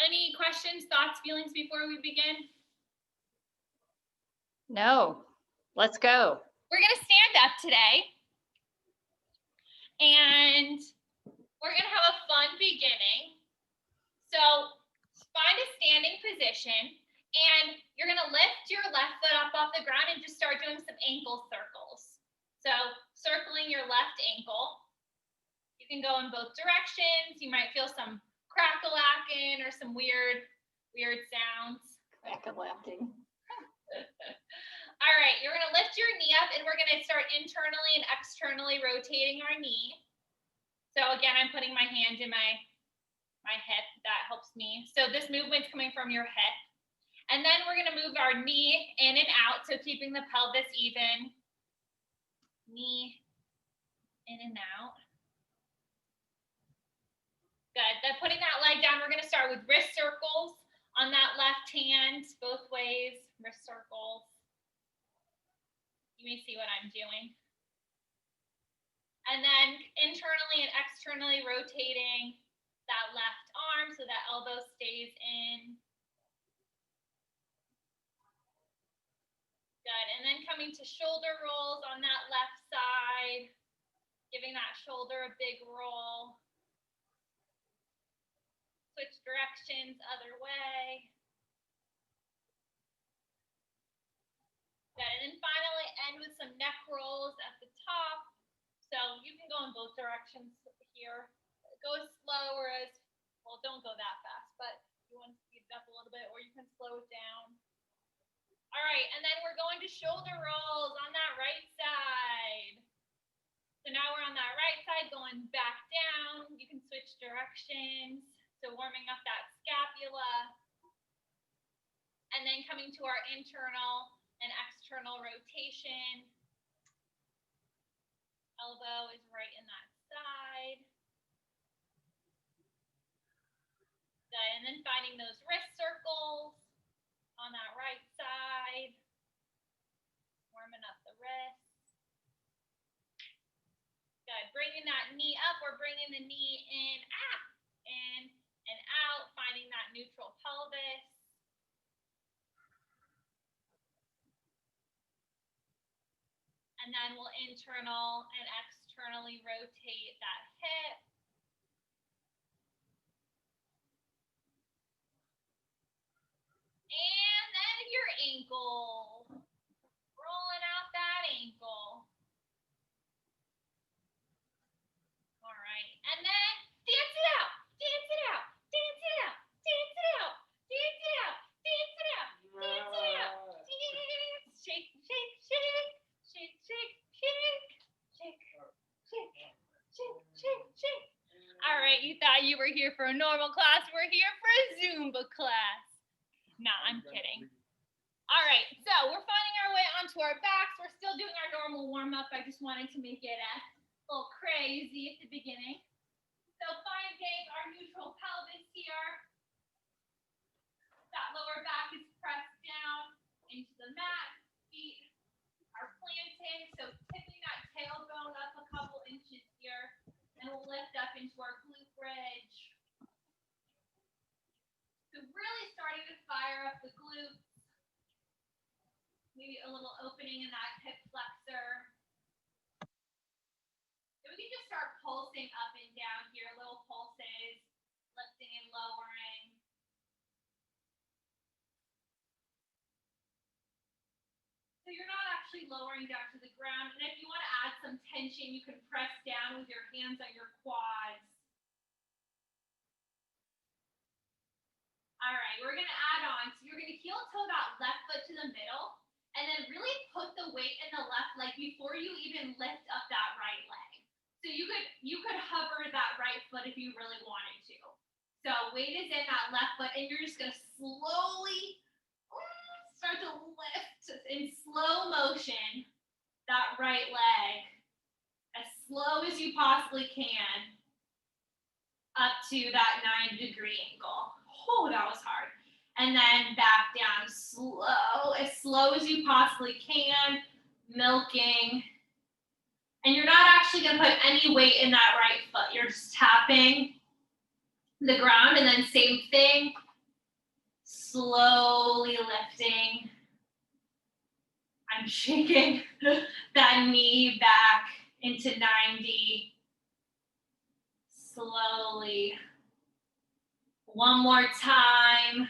Any questions, thoughts, feelings before we begin? No, let's go. We're going to stand up today, and we're going to have a fun beginning. So find a standing position, and you're going to lift your left foot up off the ground and just start doing some ankle circles. So circling your left ankle. You can go in both directions. You might feel some crack-a-lacking or some weird sounds. Crack-a-lacking. All right, you're going to lift your knee up, and we're going to start internally and externally rotating our knee. So again, I'm putting my hand in my hip. That helps me. So this movement's coming from your hip. And then we're going to move our knee in and out, so keeping the pelvis even. Knee in and out. Good. Then putting that leg down, we're going to start with wrist circles on that left hand, both ways, wrist circles. You may see what I'm doing. And then internally and externally rotating that left arm so that elbow stays in. Good. And then coming to shoulder rolls on that left side, giving that shoulder a big roll. Switch directions, other way. Good. And then finally end with some neck rolls at the top. So you can go in both directions here. Go as slow or as, well, don't go that fast, but you want to speed it up a little bit, or you can slow it down. All right, and then we're going to shoulder rolls on that right side. So now we're on that right side, going back down. You can switch directions. So warming up that scapula. And then coming to our internal and external rotation. Elbow is right in that side. Good, and then finding those wrist circles on that right side. Warming up the wrists. Good, bringing that knee up, or bringing the knee in and out, finding that neutral pelvis. And then we'll internal and externally rotate that hip. And then your ankle. Rolling out that ankle. All right. And then dance it out. Dance it out. Dance it out. Dance it out. Dance it out. Dance it out. Dance it out. Dance. Shake, shake, shake. Shake, shake, shake. Shake, shake, shake, shake, shake. All right, you thought you were here for a normal class. We're here for a Zumba class. Nah, I'm kidding. All right, so we're finding our way onto our backs. We're still doing our normal warm-up. I just wanted to make it a little crazy at the beginning. So finding our neutral pelvis here. That lower back is pressed down into the mat. Feet are planted. So tipping that tailbone up a couple inches here. And we'll lift up into our glute bridge. So really starting to fire up the glutes. Maybe a little opening in that hip flexor. And we can just start pulsing up and down here, little pulses, lifting and lowering. So you're not actually lowering down to the ground. And if you want to add some tension, you can press down with your hands on your quads. All right, we're going to add on. So you're going to heel toe that left foot to the middle, and then really put the weight in the left leg before you even lift up that right leg. So you could hover that right foot if you really wanted to. So weight is in that left foot, and you're just going to slowly start to lift in slow motion that right leg, as slow as you possibly can, up to that 90-degree angle. Oh, that was hard. And then back down as slow as you possibly can, milking. And you're not actually going to put any weight in that right foot. You're just tapping the ground, and then same thing, Slowly lifting. I'm shaking that knee back into 90. Slowly. One more time.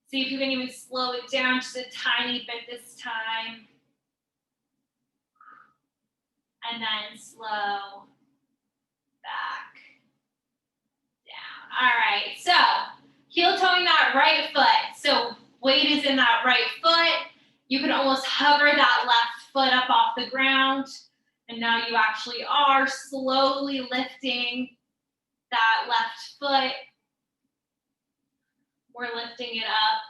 See if you can even slow it down just a tiny bit this time. And then slow back down. All right, so heel toeing that right foot. So weight is in that right foot. You can almost hover that left foot up off the ground. And now you actually are slowly lifting that left foot. We're lifting it up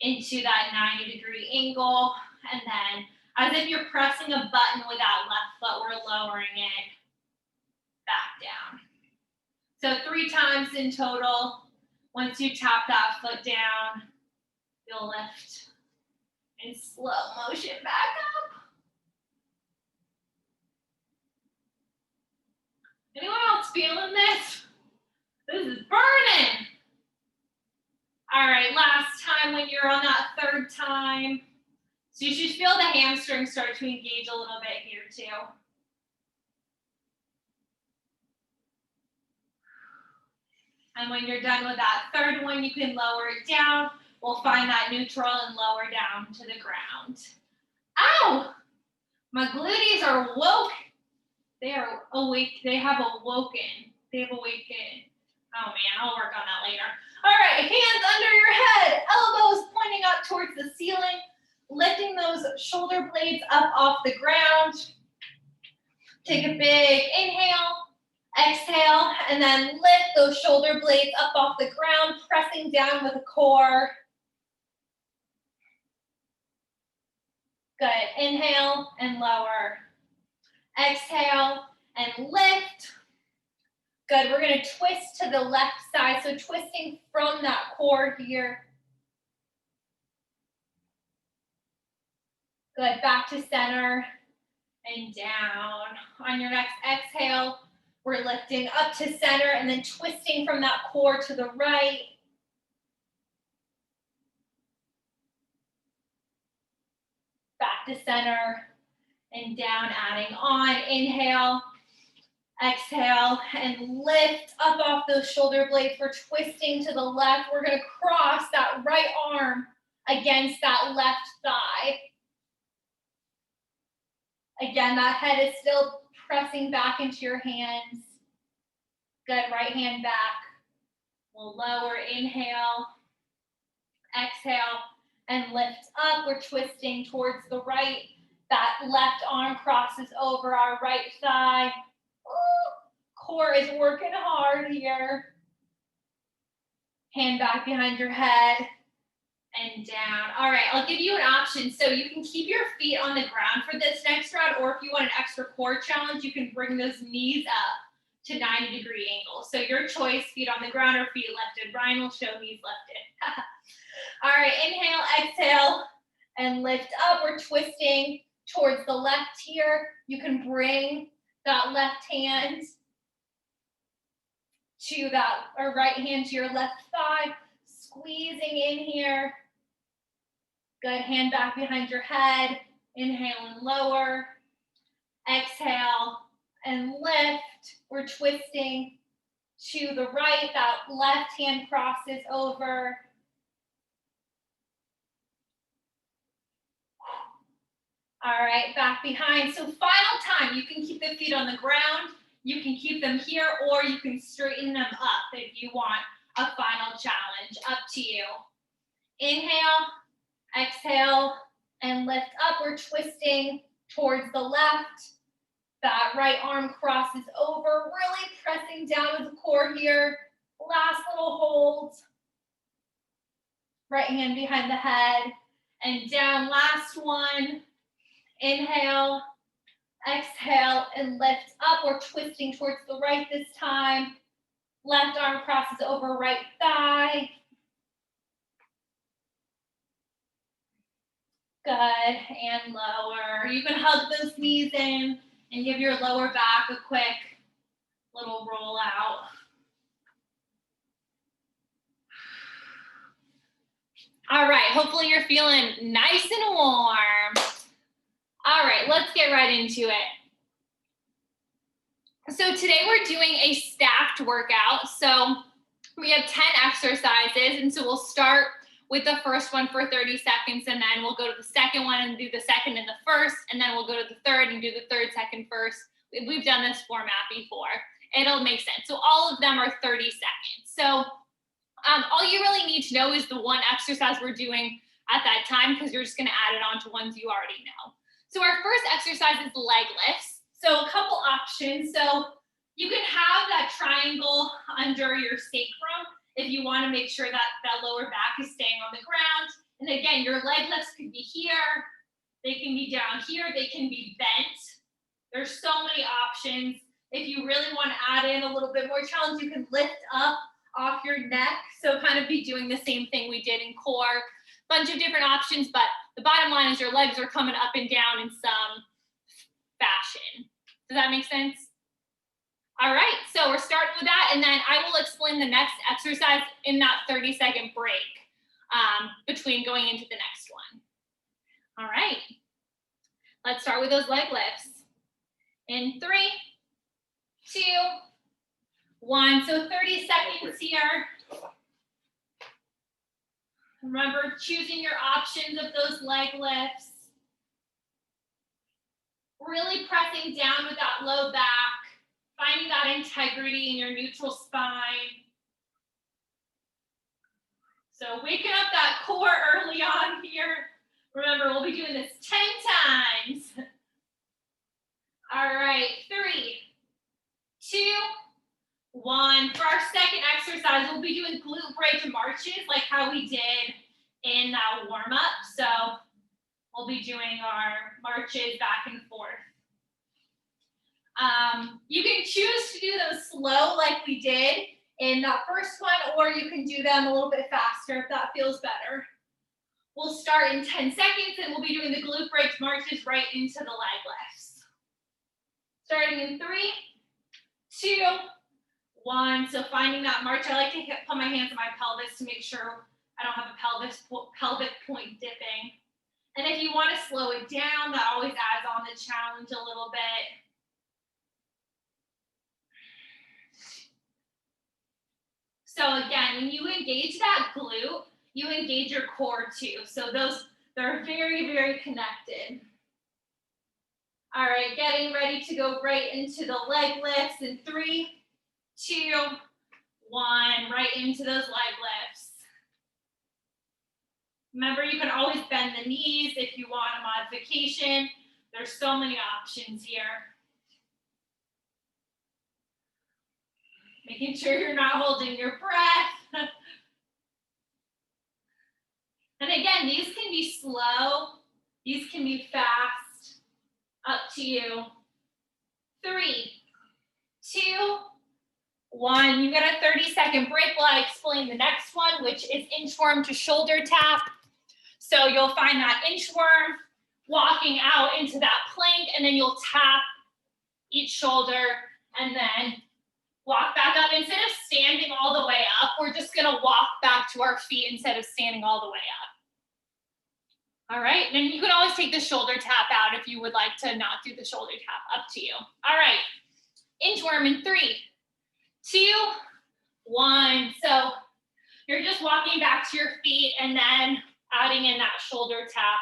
into that 90-degree angle. And then as if you're pressing a button with that left foot, we're lowering it back down. So 3 times in total. Once you tap that foot down, you'll lift in slow motion back up. Anyone else feeling this? This is burning. All right, last time when you're on that 3rd time. So you should feel the hamstrings start to engage a little bit here too. And when you're done with that 3rd one, you can lower it down. We'll find that neutral and lower down to the ground. Ow! My gluteus are woke. They are awake. They have awoken. They have awakened. Oh man, I'll work on that later. All right, hands under your head, elbows pointing up towards the ceiling, lifting those shoulder blades up off the ground. Take a big inhale, exhale, and then lift those shoulder blades up off the ground, pressing down with the core. Good, inhale and lower. Exhale and lift. Good, we're gonna twist to the left side, so twisting from that core here. Good, back to center and down. On your next exhale, we're lifting up to center and then twisting from that core to the right. Back to center and down, adding on. Inhale, exhale, and lift up off those shoulder blades. We're twisting to the left. We're gonna cross that right arm against that left thigh. Again, that head is still pressing back into your hands. Good, right hand back. We'll lower, inhale, exhale, and lift up. We're twisting towards the right. That left arm crosses over our right thigh. Ooh, core is working hard here. Hand back behind your head and down. All right, I'll give you an option. So you can keep your feet on the ground for this next round, or if you want an extra core challenge, you can bring those knees up to 90-degree angles. So your choice, feet on the ground or feet lifted. Ryan will show knees lifted. All right, inhale, exhale, and lift up. We're twisting towards the left here. You can bring that left hand to that, or right hand to your left thigh, squeezing in here. Good, hand back behind your head. Inhale and lower. Exhale and lift. We're twisting to the right. That left hand crosses over. All right, back behind. So final time, you can keep the feet on the ground, you can keep them here, or you can straighten them up if you want a final challenge, up to you. Inhale, exhale, and lift up. We're twisting towards the left. That right arm crosses over, really pressing down with the core here. Last little hold. Right hand behind the head and down. Last one. Inhale, exhale, and lift up. We're twisting towards the right this time. Left arm crosses over right thigh. Good, and lower. You can hug those knees in and give your lower back a quick little roll out. All right, hopefully you're feeling nice and warm. All right, let's get right into it. So today we're doing a stacked workout. So we have 10 exercises, and so we'll start with the first one for 30 seconds, and then we'll go to the second one and do the second and the first, and then we'll go to the third and do the third, second, first. We've done this format before. It'll make sense. So all of them are 30 seconds. So all you really need to know is the one exercise we're doing at that time, because you're just gonna add it on to ones you already know. So our first exercise is leg lifts. So a couple options. So you can have that triangle under your sacrum if you want to make sure that that lower back is staying on the ground. And again, your leg lifts could be here, they can be down here, they can be bent. There's so many options. If you really want to add in a little bit more challenge, you can lift up off your neck. So kind of be doing the same thing we did in core. Bunch of different options, but the bottom line is your legs are coming up and down in some fashion. Does that make sense? All right, so we're starting with that, and then I will explain the next exercise in that 30-second break between going into the next one. All right, let's start with those leg lifts. In 3, 2, 1, so 30 seconds here. Remember, choosing your options of those leg lifts. Really pressing down with that low back, finding that integrity in your neutral spine. So waking up that core early on here. Remember, we'll be doing this 10 times. All right, 3, 2, 1. For our second exercise, we'll be doing glute bridge marches like how we did in that warm-up. So we'll be doing our marches back and forth. You can choose to do them slow like we did in that first one, or you can do them a little bit faster if that feels better. We'll start in 10 seconds, and we'll be doing the glute bridge marches right into the leg lifts. Starting in 3, 2, 1. So finding that march, I like to put my hands on my pelvis to make sure I don't have a pelvic point dipping. And if you want to slow it down, that always adds on the challenge a little bit. So again, when you engage that glute, you engage your core too. So they're very, very connected. All right, getting ready to go right into the leg lifts in 3, 2, 1, right into those leg lifts. Remember, you can always bend the knees if you want a modification. There's so many options here. Making sure you're not holding your breath. And again, these can be slow. These can be fast. Up to you. 3, 2, 1. You get a 30-second break while I explain the next one, which is inchworm to shoulder tap. So you'll find that inchworm, walking out into that plank, and then you'll tap each shoulder and then walk back up. Instead of standing all the way up, we're just gonna walk back to our feet instead of standing all the way up. All right, then you can always take the shoulder tap out if you would like to not do the shoulder tap, up to you. All right, inchworm in 3, 2, 1. So you're just walking back to your feet and then adding in that shoulder tap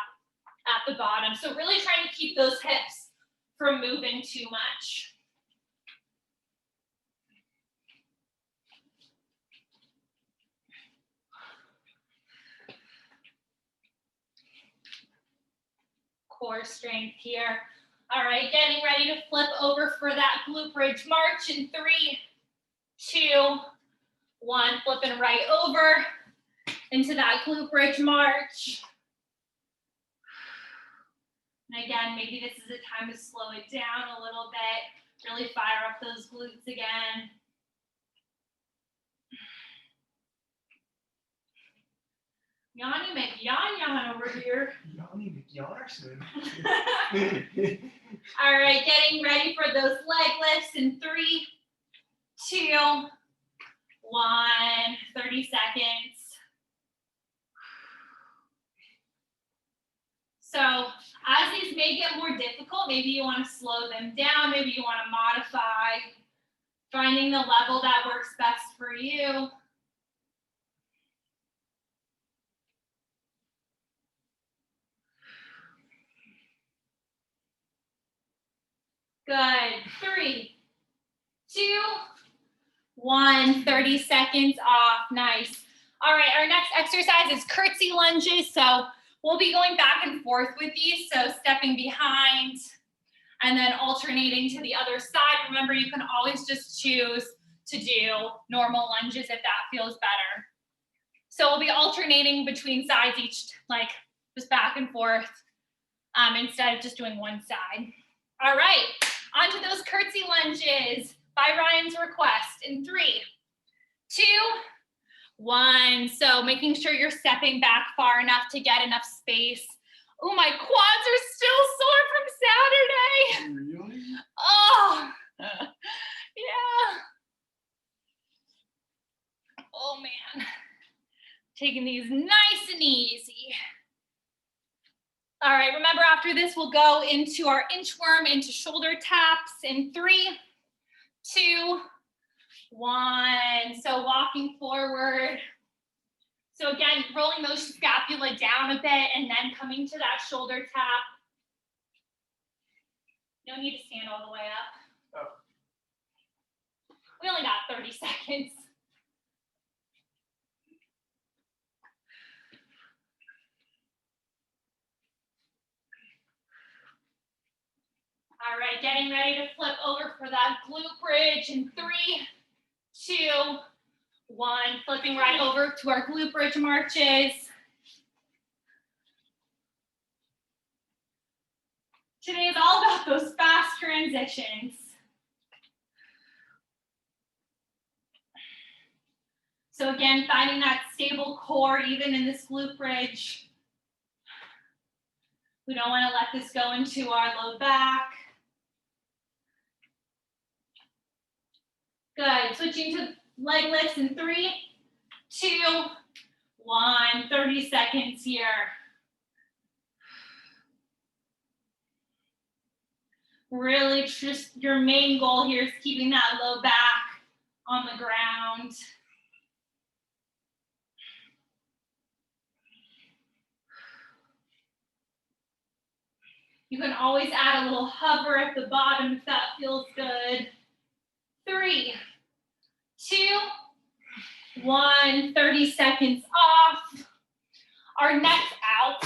at the bottom. So really trying to keep those hips from moving too much. Core strength here. All right, getting ready to flip over for that glute bridge march in 3, 2, 1. Flipping right over into that glute bridge march. And again, maybe this is a time to slow it down a little bit, really fire up those glutes again. Yanni McYan over here. Yanni McYarson. All right, getting ready for those leg lifts in 3, 2, 1. 30 seconds. So as these may get more difficult, maybe you want to slow them down, maybe you want to modify, finding the level that works best for you. Good. 3, 2, 1. 30 seconds off. Nice. All right, our next exercise is curtsy lunges. So we'll be going back and forth with these. So stepping behind and then alternating to the other side. Remember, you can always just choose to do normal lunges if that feels better. So we'll be alternating between sides each, like just back and forth, instead of just doing one side. All right, on to those curtsy lunges by Ryan's request in 3, 2, 1. So making sure you're stepping back far enough to get enough space. Oh, my quads are still sore from Saturday. Really? Oh, yeah. Oh, man. Taking these nice and easy. All right, remember after this, we'll go into our inchworm, into shoulder taps in 3, 2, 1. So walking forward. So again, rolling those scapula down a bit and then coming to that shoulder tap. No need to stand all the way up. Oh. We only got 30 seconds. All right, getting ready to flip over for that glute bridge in 3, 2, 1. Flipping right over to our glute bridge marches. Today is all about those fast transitions. So again, finding that stable core even in this glute bridge. We don't want to let this go into our low back. Good. Switching to leg lifts in 3, 2, 1. 30 seconds here. Really just your main goal here is keeping that low back on the ground. You can always add a little hover at the bottom if that feels good. 3, 2, 1. 30 seconds off. Our next out.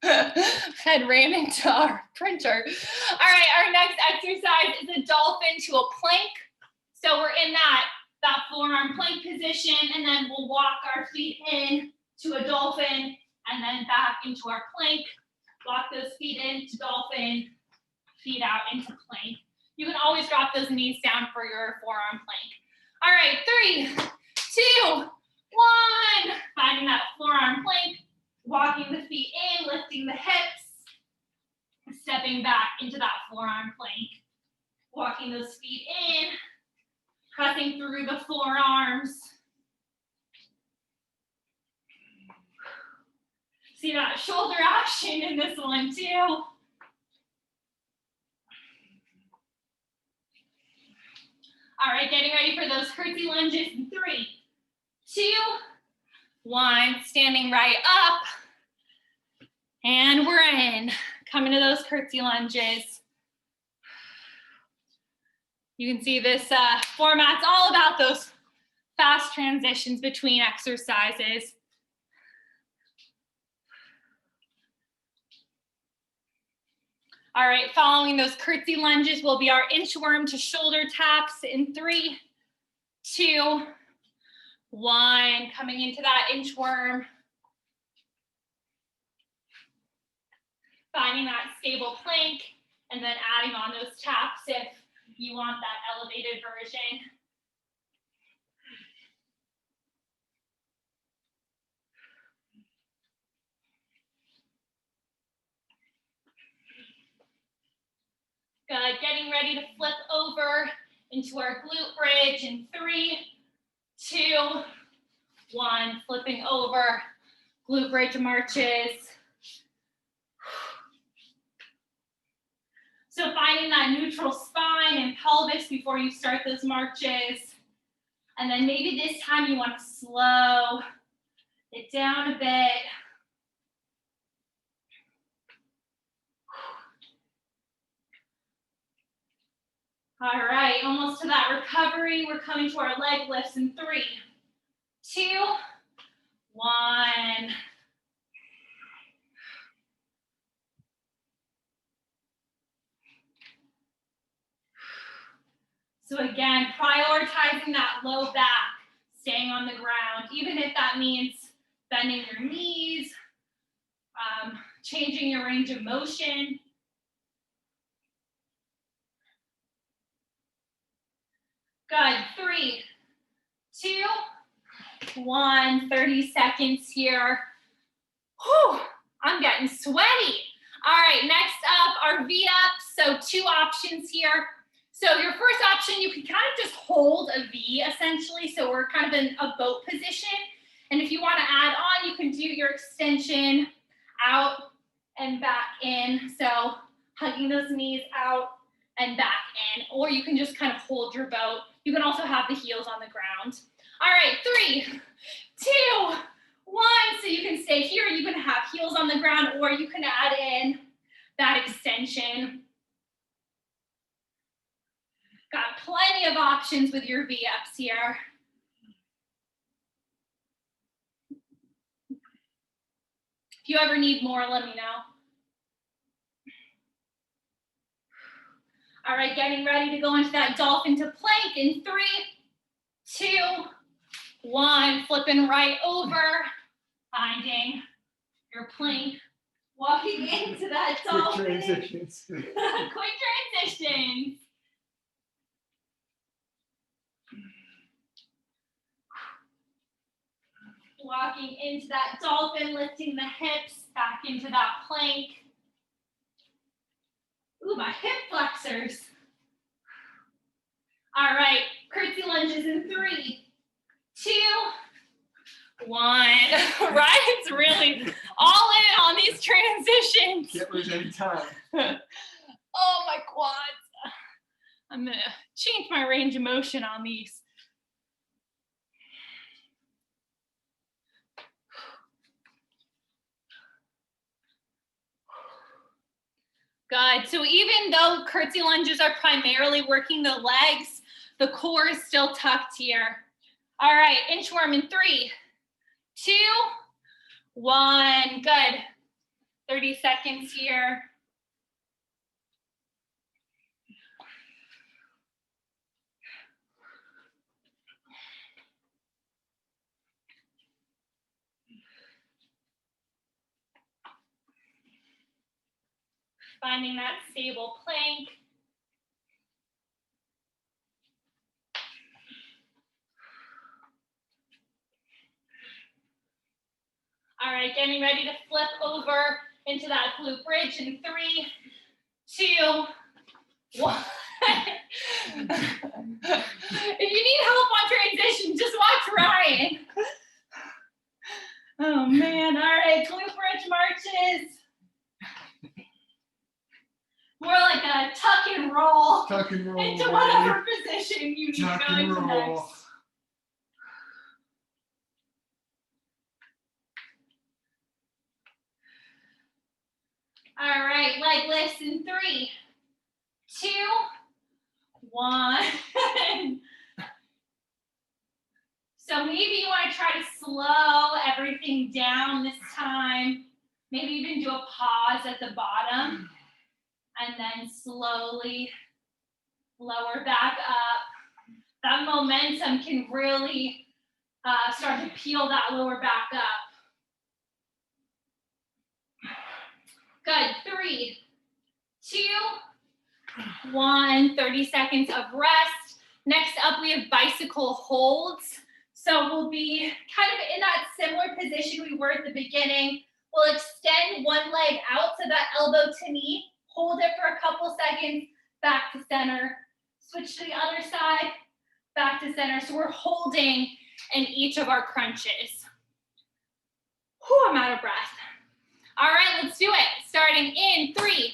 Head ran into our printer. All right, our next exercise is a dolphin to a plank. So we're in that forearm plank position, and then we'll walk our feet in to a dolphin, and then back into our plank. Walk those feet into dolphin, feet out into plank. You can always drop those knees down for your forearm plank. All right, 3, 2, 1. Finding that forearm plank, walking the feet in, lifting the hips, stepping back into that forearm plank. Walking those feet in, pressing through the forearms. See that shoulder action in this one too. All right, getting ready for those curtsy lunges in 3, 2, 1. Standing right up. And we're in. Coming to those curtsy lunges. You can see this format's all about those fast transitions between exercises. All right, following those curtsy lunges will be our inchworm to shoulder taps in 3, 2, 1. Coming into that inchworm. Finding that stable plank, and then adding on those taps if you want that elevated version. Good, getting ready to flip over into our glute bridge in 3, 2, 1. Flipping over, glute bridge marches. find that neutral spine and pelvis before you start those marches. And then maybe this time you want to slow it down a bit. All right, almost to that recovery. We're coming to our leg lifts in 3, 2, 1. So again, prioritizing that low back, staying on the ground, even if that means bending your knees, changing your range of motion. Good, 3, 2, 1, 30 seconds here. Whew, I'm getting sweaty. All right, next up are V-ups. So 2 options here. So your first option, you can kind of just hold a V essentially. So we're kind of in a boat position. And if you want to add on, you can do your extension out and back in. So hugging those knees out and back in, or you can just kind of hold your boat. You can also have the heels on the ground. All right, 3, 2, 1. So you can stay here, you can have heels on the ground, or you can add in that extension. Got plenty of options with your V-ups here. If you ever need more, let me know. All right, getting ready to go into that dolphin to plank in 3, 2, 1. Flipping right over, finding your plank, walking into that dolphin. Quick transitions. Quick transitions. Walking into that dolphin, lifting the hips back into that plank. Ooh, my hip flexors. All right, curtsy lunges in 3, 2, 1. Right? It's really all in on these transitions. Can't lose any time. Oh, my quads. I'm gonna change my range of motion on these. Good. So even though curtsy lunges are primarily working the legs, the core is still tucked here. All right, inchworm in 3, 2, 1. Good. 30 seconds here. Finding that stable plank. All right, getting ready to flip over into that glute bridge in 3, 2, 1. If you need help on transition, just watch Ryan. Oh man, all right, glute bridge marches. More like a tuck and roll. Tuck and roll. Into whatever position you need to go into next. All right, leg lifts in 3, 2, 1. So maybe you want to try to slow everything down this time. Maybe even do a pause at the bottom and then slowly lower back up. That momentum can really start to peel that lower back up. Good, 3, 2, 1, 30 seconds of rest. Next up, we have bicycle holds. So we'll be kind of in that similar position we were at the beginning. We'll extend one leg out to that elbow to knee, hold it for a couple seconds, back to center, switch to the other side, back to center. So we're holding in each of our crunches. Whew, I'm out of breath. All right, let's do it. Starting in 3,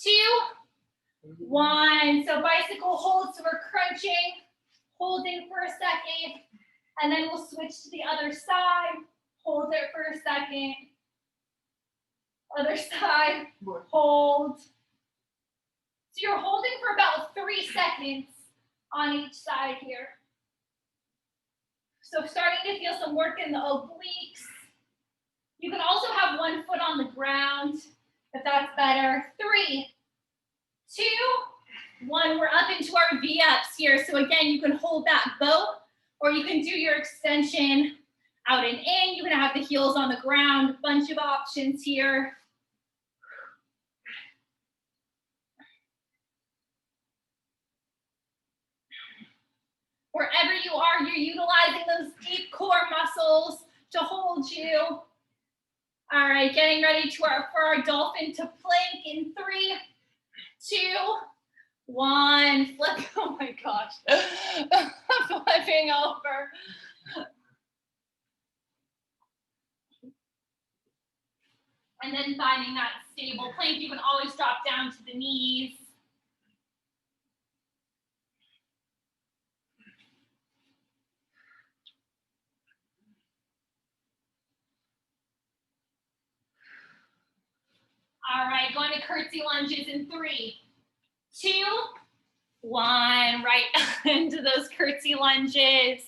2, 1. So bicycle hold, so we're crunching, holding for a second, and then we'll switch to the other side, hold it for a second, other side, hold. So you're holding for about 3 seconds on each side here. So starting to feel some work in the obliques. You can also have one foot on the ground if that's better. 3, 2, 1. We're up into our V-ups here. So again, you can hold that boat or you can do your extension out and in. You can have the heels on the ground. Bunch of options here. Wherever you are, you're utilizing those deep core muscles to hold you. All right, getting ready for our dolphin to plank in 3, 2, 1. Flip. Oh my gosh. Flipping over. And then finding that stable plank. You can always drop down to the knees. All right, going to curtsy lunges in 3, 2, 1. Right into those curtsy lunges.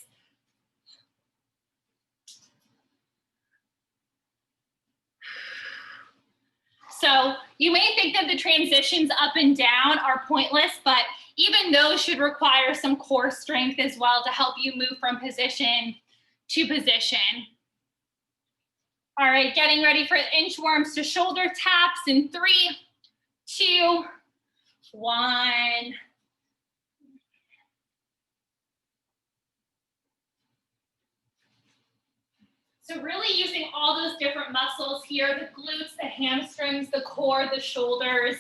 So you may think that the transitions up and down are pointless, but even those should require some core strength as well to help you move from position to position. All right, getting ready for inchworms to shoulder taps in 3, 2, 1. So really using all those different muscles here, the glutes, the hamstrings, the core, the shoulders.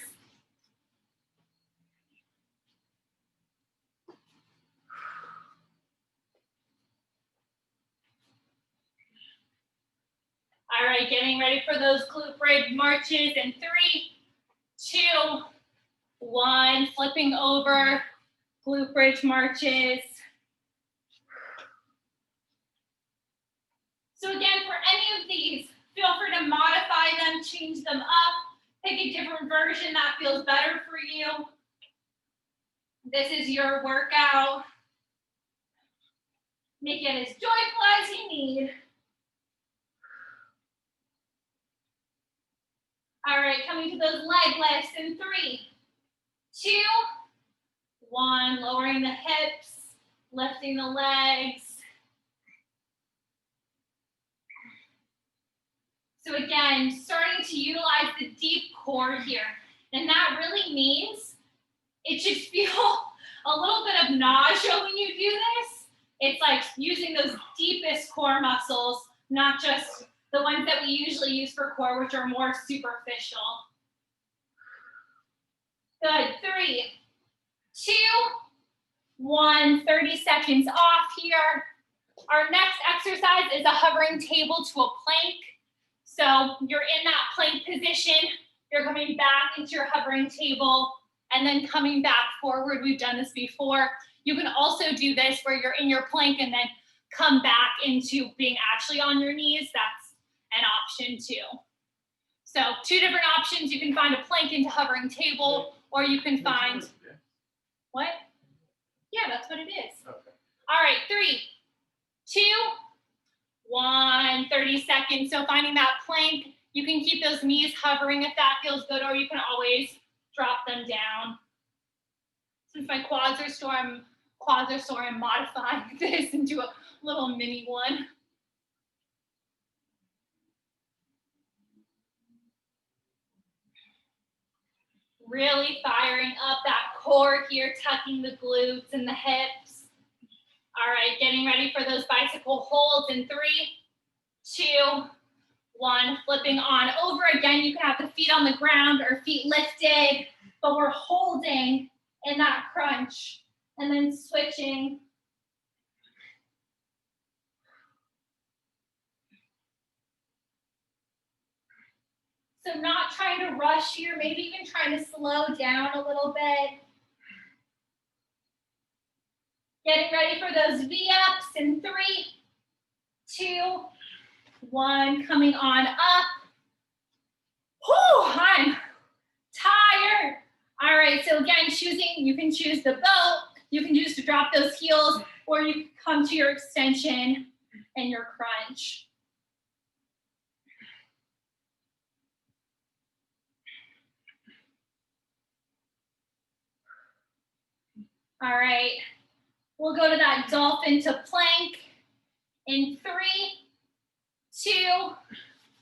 All right, getting ready for those glute bridge marches in 3, 2, 1. Flipping over, glute bridge marches. So again, for any of these, feel free to modify them, change them up, pick a different version that feels better for you. This is your workout. Make it as joyful as you need. All right, coming to those leg lifts in 3, 2, 1. Lowering the hips, lifting the legs. So again, starting to utilize the deep core here. And that really means it should feel a little bit of nausea when you do this. It's like using those deepest core muscles, not just the ones that we usually use for core, which are more superficial. Good. 3, 2, 1. 30 seconds off here. Our next exercise is a hovering table to a plank. So you're in that plank position. You're coming back into your hovering table and then coming back forward. We've done this before. You can also do this where you're in your plank and then come back into being actually on your knees. That's an option too. So 2 different options. You can find a plank into hovering table, or you can find, what? Yeah, that's what it is. Okay. All right, 3, 2, 1. 30 seconds. So finding that plank, you can keep those knees hovering if that feels good, or you can always drop them down. Since my quads are sore, I'm modifying this into a little mini one. Really firing up that core here, tucking the glutes and the hips. All right, getting ready for those bicycle holds in 3, 2, 1. Flipping on over again. You can have the feet on the ground or feet lifted, but we're holding in that crunch and then switching. So not trying to rush here, maybe even trying to slow down a little bit. Getting ready for those V-ups in 3, 2, 1, coming on up. Whew, I'm tired. All right, so again, you can choose the boat, you can choose to drop those heels, or you can come to your extension and your crunch. All right, we'll go to that dolphin to plank in 3, 2,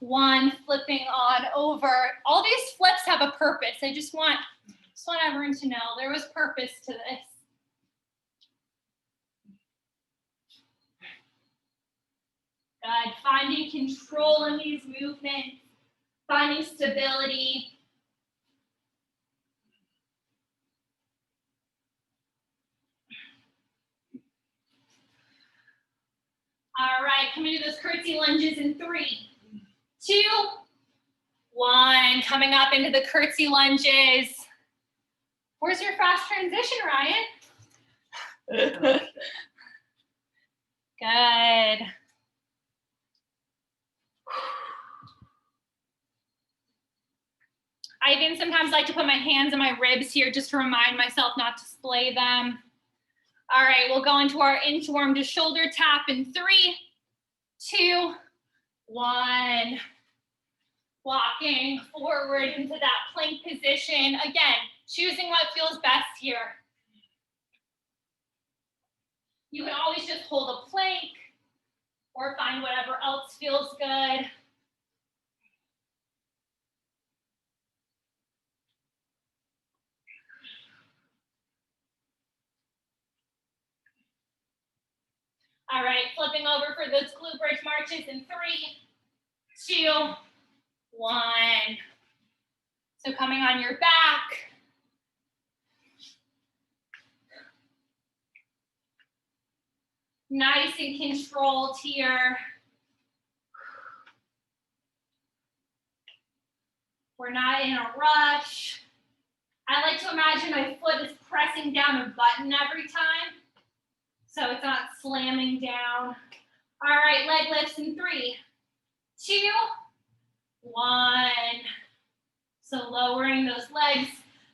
1, flipping on over. All these flips have a purpose. I just want everyone to know there was purpose to this. Good, finding control in these movements, finding stability. All right, coming to those curtsy lunges in 3, 2, 1. Coming up into the curtsy lunges. Where's your fast transition, Ryan? Good. I even sometimes like to put my hands on my ribs here just to remind myself not to splay them. All right, we'll go into our inchworm to shoulder tap in 3, 2, 1. Walking forward into that plank position. Again, choosing what feels best here. You can always just hold a plank or find whatever else feels good. All right, flipping over for those glute bridge marches in 3, 2, 1. So coming on your back. Nice and controlled here. We're not in a rush. I like to imagine my foot is pressing down a button every time, so it's not slamming down. All right, leg lifts in 3, 2, 1. So lowering those legs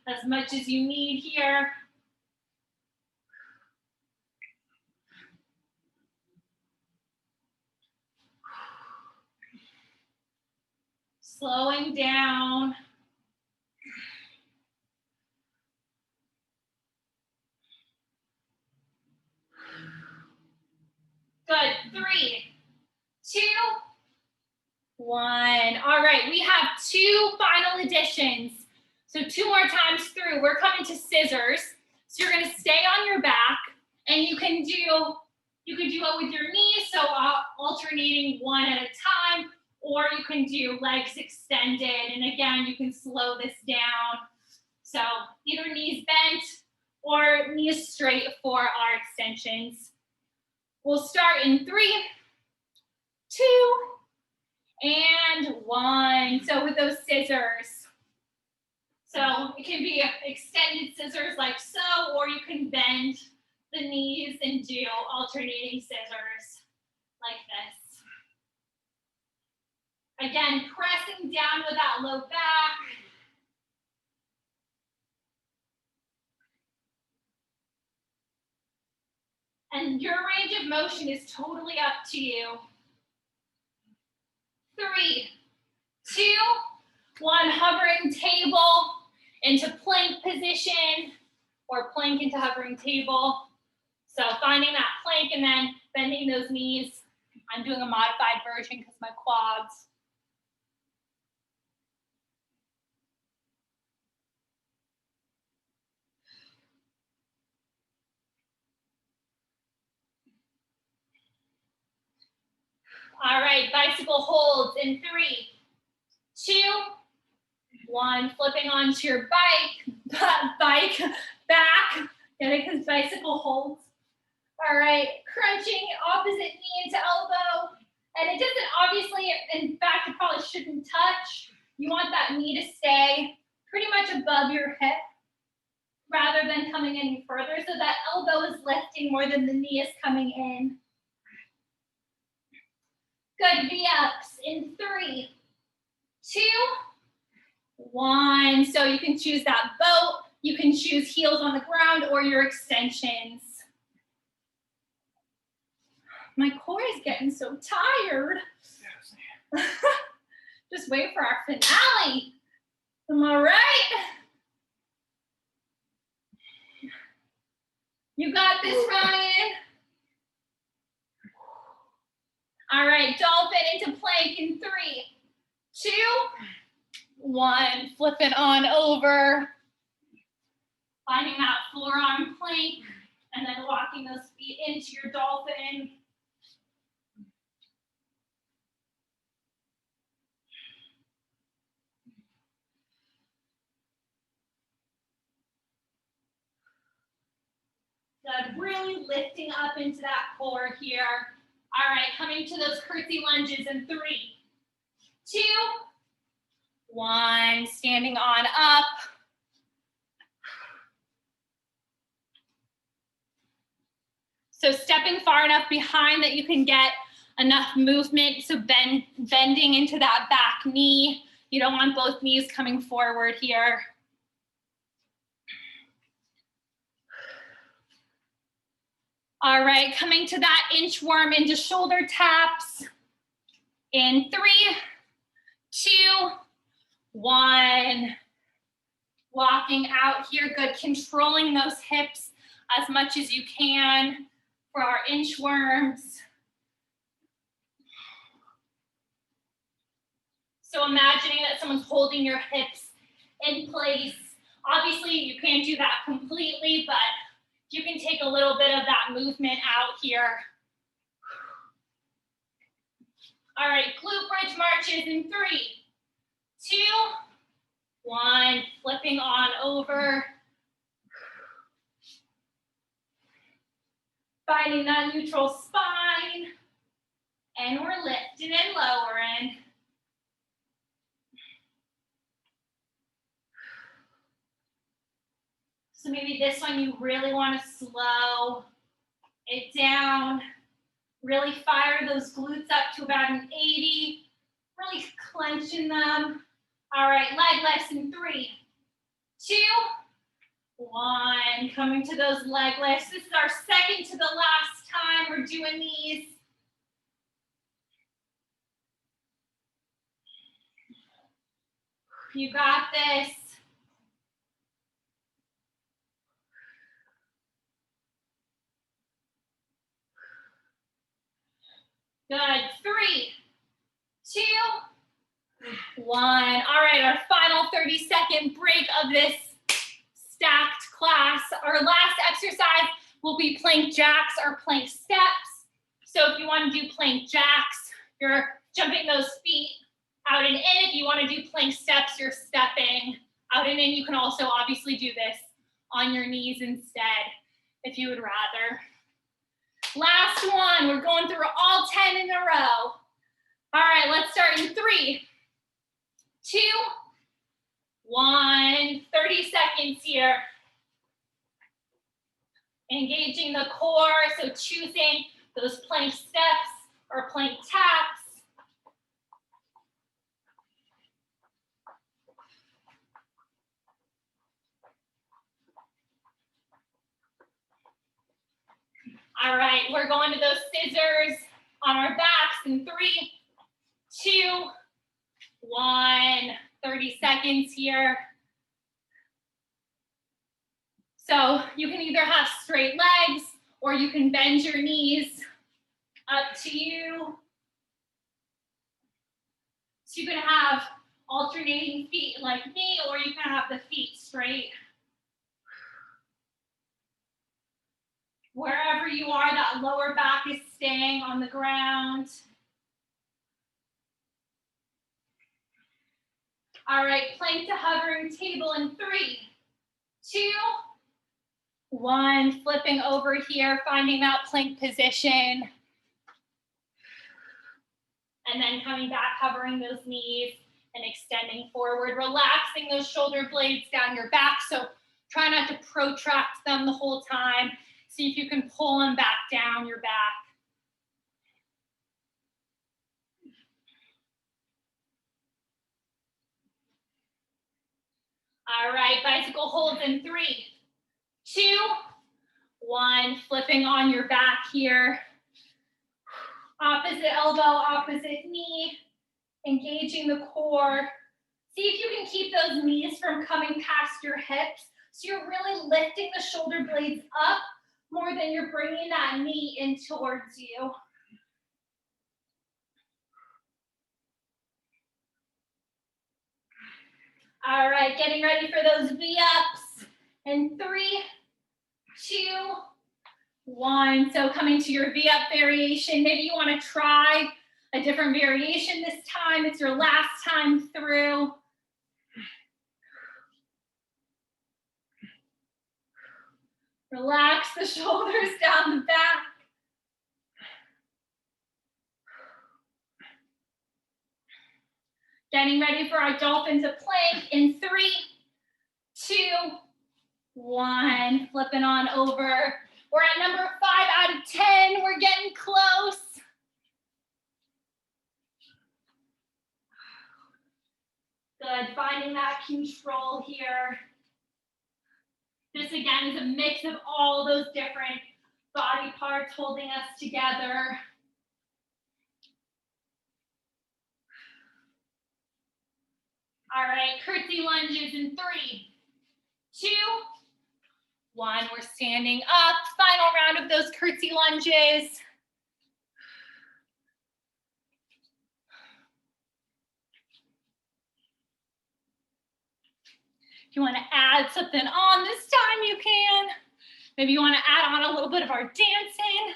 as much as you need here. Slowing down. Good, 3, 2, 1. All right, we have 2 final additions. So 2 more times through, we're coming to scissors. So you're gonna stay on your back and you can do it with your knees, so alternating one at a time, or you can do legs extended. And again, you can slow this down. So either knees bent or knees straight for our extensions. We'll start in 3, 2, and 1. So with those scissors. So it can be extended scissors like so, or you can bend the knees and do alternating scissors like this. Again, pressing down with that low back. And your range of motion is totally up to you. 3, 2, 1, hovering table into plank position or plank into hovering table. So finding that plank and then bending those knees. I'm doing a modified version because my quads. All right, bicycle holds in 3, 2, 1. Flipping onto your bike back. Get it? Because bicycle holds. All right, crunching opposite knee into elbow. And it doesn't obviously, in fact, it probably shouldn't touch. You want that knee to stay pretty much above your hip rather than coming any further, so that elbow is lifting more than the knee is coming in. Good, V-ups in 3, 2, 1. So you can choose that boat, you can choose heels on the ground or your extensions. My core is getting so tired. Just wait for our finale. Am I right? You got this, Ryan. All right, dolphin into plank in 3, 2, 1. Flip it on over. Finding that forearm plank and then walking those feet into your dolphin. Good, really lifting up into that core here. All right, coming to those curtsy lunges in 3, 2, 1. Standing on up. So stepping far enough behind that you can get enough movement. So bending into that back knee. You don't want both knees coming forward here. All right, coming to that inchworm into shoulder taps in 3, 2, 1. Walking out here, good. Controlling those hips as much as you can for our inchworms. So imagining that someone's holding your hips in place. Obviously, you can't do that completely, but you can take a little bit of that movement out here. All right, glute bridge marches in 3, 2, 1. Flipping on over. Finding that neutral spine. And we're lifting and lowering. So maybe this one you really want to slow it down. Really fire those glutes up to about an 80. Really clenching them. All right, leg lifts in 3, 2, 1. Coming to those leg lifts. This is our second to the last time we're doing these. You got this. Good. 3, 2, 1. All right, our final 30-second break of this stacked class. Our last exercise will be plank jacks or plank steps. So if you want to do plank jacks, you're jumping those feet out and in. If you want to do plank steps, you're stepping out and in. You can also obviously do this on your knees instead, if you would rather. Last one, we're going through all 10 in a row. All right, let's start in 3, 2, 1. 30 seconds here. Engaging the core, so choosing those plank steps or plank taps. All right, we're going to those scissors on our backs in 3, 2, 1. 30 seconds here. So you can either have straight legs or you can bend your knees. Up to you. So you can have alternating feet like me, or you can have the feet straight. Wherever you are, that lower back is staying on the ground. All right, plank to hovering table in 3, 2, 1. Flipping over here, finding that plank position. And then coming back, hovering those knees and extending forward, relaxing those shoulder blades down your back. So try not to protract them the whole time. See if you can pull them back down your back. All right, bicycle holds in 3, 2, 1. Flipping on your back here. Opposite elbow, opposite knee. Engaging the core. See if you can keep those knees from coming past your hips. So you're really lifting the shoulder blades up more than you're bringing that knee in towards you. All right, getting ready for those V-ups in 3, 2, 1. So coming to your V-up variation, maybe you want to try a different variation this time. It's your last time through. Relax the shoulders down the back. Getting ready for our dolphin to plank in 3, 2, 1. Flipping on over. We're at number 5 out of 10. We're getting close. Good, finding that control here. This again is a mix of all those different body parts holding us together. All right, curtsy lunges in 3, 2, 1. We're standing up. Final round of those curtsy lunges. If you want to add something on this time, you can. Maybe you want to add on a little bit of our dancing.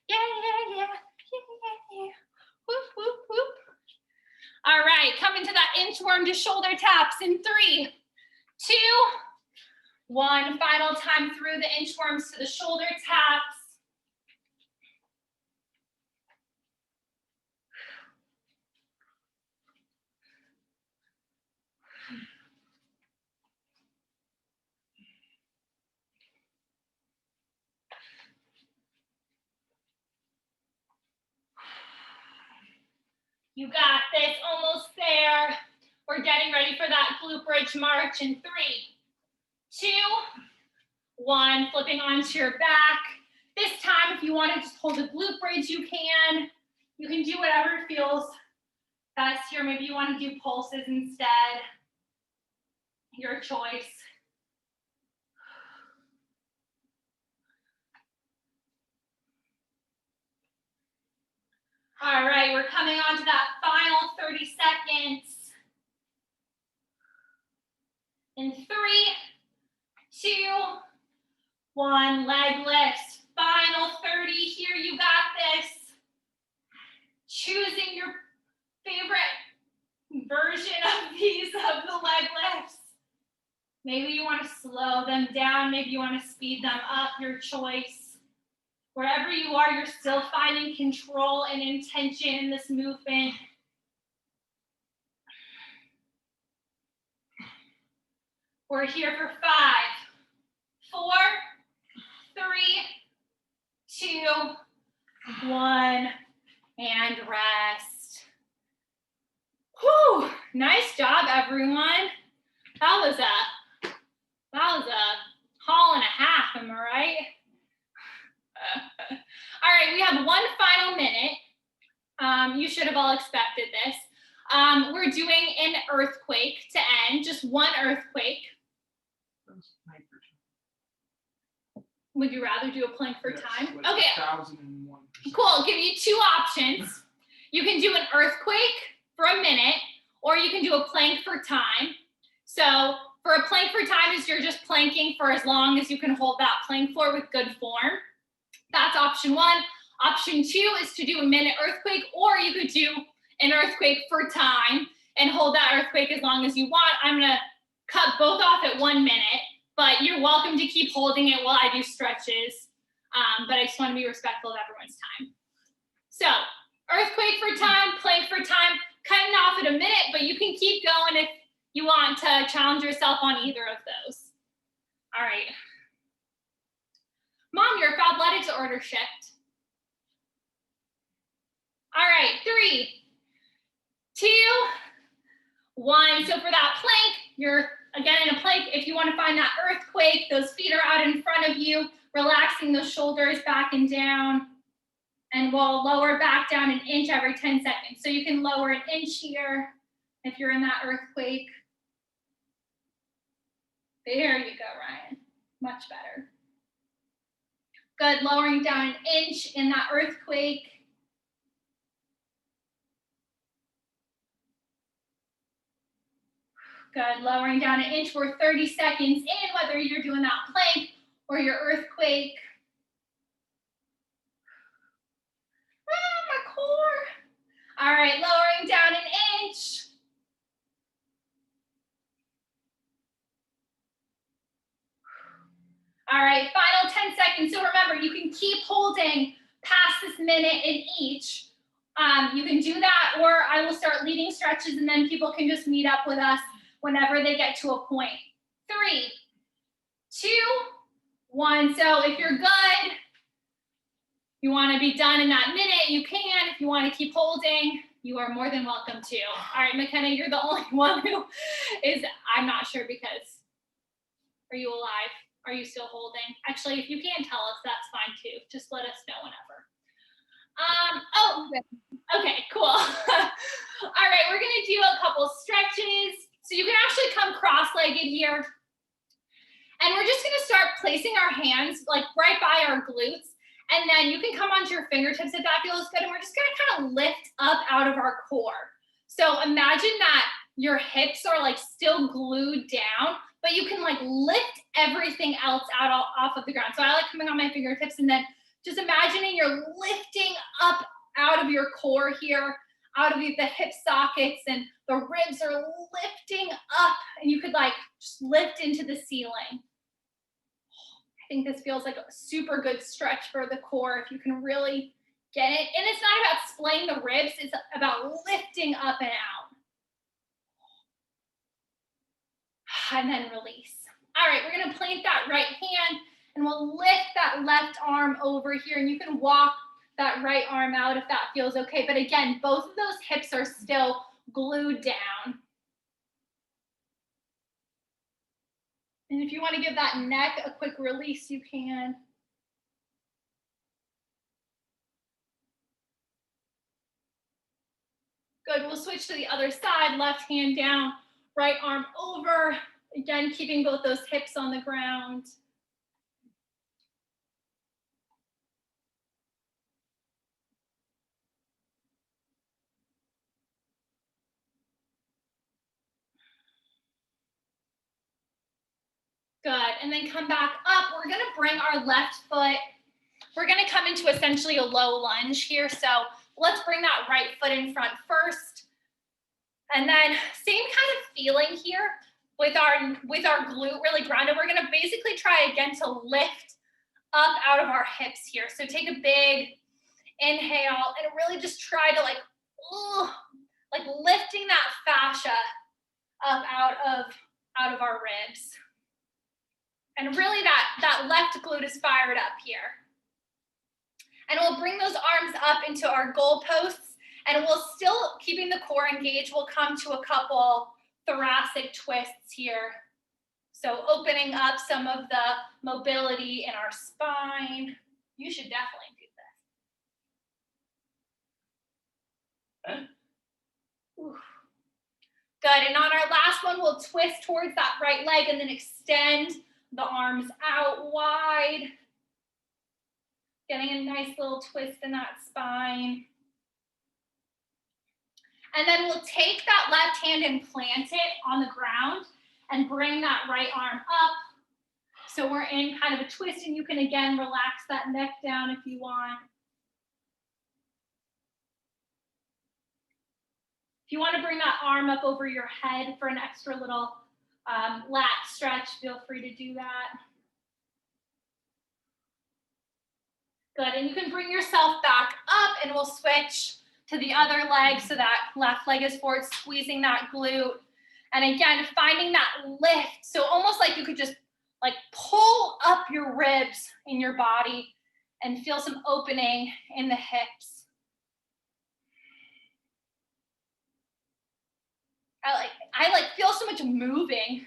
Yeah, yeah, yeah, yeah, yeah, yeah. Whoop, whoop, whoop. All right, coming to that inchworm to shoulder taps in 3, 2, 1. Final time through the inchworms to the shoulder taps. You got this, almost there. We're getting ready for that glute bridge march in 3, 2, 1. Flipping onto your back. This time, if you want to just hold a glute bridge, you can. You can do whatever feels best here. Maybe you want to do pulses instead. Your choice. All right, we're coming on to that final 30 seconds. In 3, 2, 1, leg lifts. Final 30 here, you got this. Choosing your favorite version of these, of the leg lifts. Maybe you want to slow them down, maybe you want to speed them up, your choice. Wherever you are, you're still finding control and intention in this movement. We're here for 5, 4, 3, 2, 1, and rest. Whew, nice job, everyone. That was a haul and a half, am I right? All right, we have 1 final minute. You should have all expected this. We're doing an earthquake to end, just 1 earthquake. Would you rather do a plank for time? Okay. 1001%. Cool, I'll give you 2 options. You can do an earthquake for a minute, or you can do a plank for time. So for a plank for time is you're just planking for as long as you can hold that plank for with good form. That's option 1. Option 2 is to do a minute earthquake, or you could do an earthquake for time and hold that earthquake as long as you want. I'm gonna cut both off at 1 minute, but you're welcome to keep holding it while I do stretches. But I just want to be respectful of everyone's time. So earthquake for time, plank for time. cutting off at a minute, but you can keep going if you want to challenge yourself on either of those. All right. Mom, your athletics order shift. All right, 3, 2, 1. So for that plank, you're again in a plank. If you want to find that earthquake, those feet are out in front of you, relaxing those shoulders back and down. And we'll lower back down an inch every 10 seconds. So you can lower an inch here if you're in that earthquake. There you go, Ryan. Much better. Good, lowering down an inch in that earthquake. Good, lowering down an inch. We're 30 seconds in, whether you're doing that plank or your earthquake. Ah, my core. All right, lowering down an inch. All right, final 10 seconds. So remember, you can keep holding past this minute in each. You can do that, or I will start leading stretches and then people can just meet up with us whenever they get to a point. 3, 2, 1. So if you're good, you want to be done in that minute, you can. If you want to keep holding, you are more than welcome to. All right, McKenna, you're the only one who is, I'm not sure because, are you alive? Are you still holding? Actually, if you can't tell us, that's fine too. Just let us know whenever. Oh, okay, cool. All right, we're gonna do a couple stretches. So you can actually come cross-legged here. And we're just gonna start placing our hands like right by our glutes. And then you can come onto your fingertips if that feels good. And we're just gonna kind of lift up out of our core. So imagine that your hips are like still glued down, but you can like lift everything else out off of the ground. So I like coming on my fingertips and then just imagining you're lifting up out of your core here, out of the hip sockets, and the ribs are lifting up, and you could like just lift into the ceiling. I think this feels like a super good stretch for the core if you can really get it. And it's not about splaying the ribs, it's about lifting up and out. And then release. All right, we're gonna plant that right hand and we'll lift that left arm over here, and you can walk that right arm out if that feels okay. But again, both of those hips are still glued down. And if you want to give that neck a quick release, you can. Good, we'll switch to the other side, left hand down, right arm over. Again, keeping both those hips on the ground. Good, and then come back up. We're gonna bring our left foot, we're gonna come into essentially a low lunge here. So let's bring that right foot in front first. And then same kind of feeling here with our glute really grounded. We're gonna basically try again to lift up out of our hips here. So take a big inhale and really just try to like lifting that fascia up out of our ribs. And really that left glute is fired up here. And we'll bring those arms up into our goalposts, and we'll still, keeping the core engaged, we'll come to a couple thoracic twists here. So opening up some of the mobility in our spine. You should definitely do this. Ooh. Good, and on our last one, we'll twist towards that right leg and then extend the arms out wide. Getting a nice little twist in that spine. And then we'll take that left hand and plant it on the ground and bring that right arm up. So we're in kind of a twist, and you can again relax that neck down if you want. If you want to bring that arm up over your head for an extra little lat stretch, feel free to do that. Good, and you can bring yourself back up, and we'll switch to the other leg, so that left leg is forward, squeezing that glute. And again, finding that lift. So almost like you could just like pull up your ribs in your body and feel some opening in the hips. I like feel so much moving.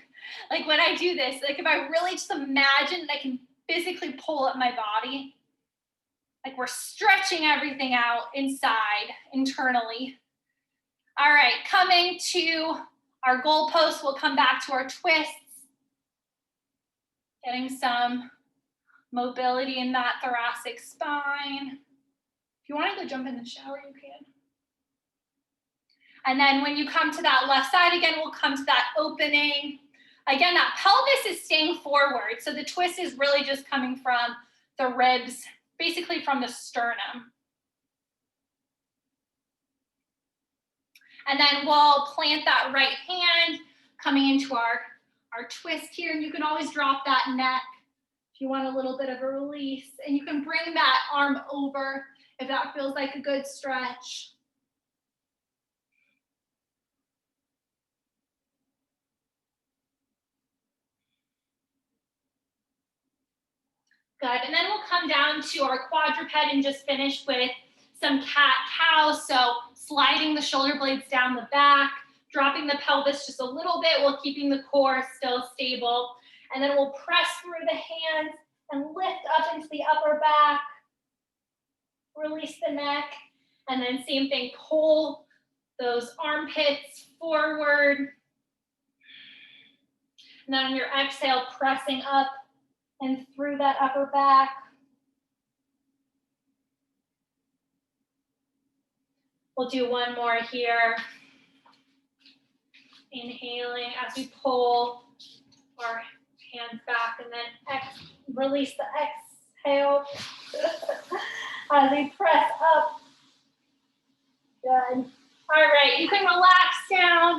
Like when I do this, like if I really just imagine that I can physically pull up my body, like we're stretching everything out inside, internally. All right, coming to our goalpost, we'll come back to our twists. Getting some mobility in that thoracic spine. If you want to go jump in the shower, you can. And then when you come to that left side again, we'll come to that opening. Again, that pelvis is staying forward. So the twist is really just coming from the ribs, basically from the sternum. And then we'll plant that right hand coming into our twist here. And you can always drop that neck if you want a little bit of a release. And you can bring that arm over if that feels like a good stretch. Good, and then we'll come down to our quadruped and just finish with some cat-cow. So sliding the shoulder blades down the back, dropping the pelvis just a little bit while keeping the core still stable. And then we'll press through the hands and lift up into the upper back. Release the neck, and then same thing, pull those armpits forward. And then on your exhale, pressing up and through that upper back. We'll do one more here. Inhaling as we pull our hands back, and then release the exhale as we press up. Good. All right, you can relax down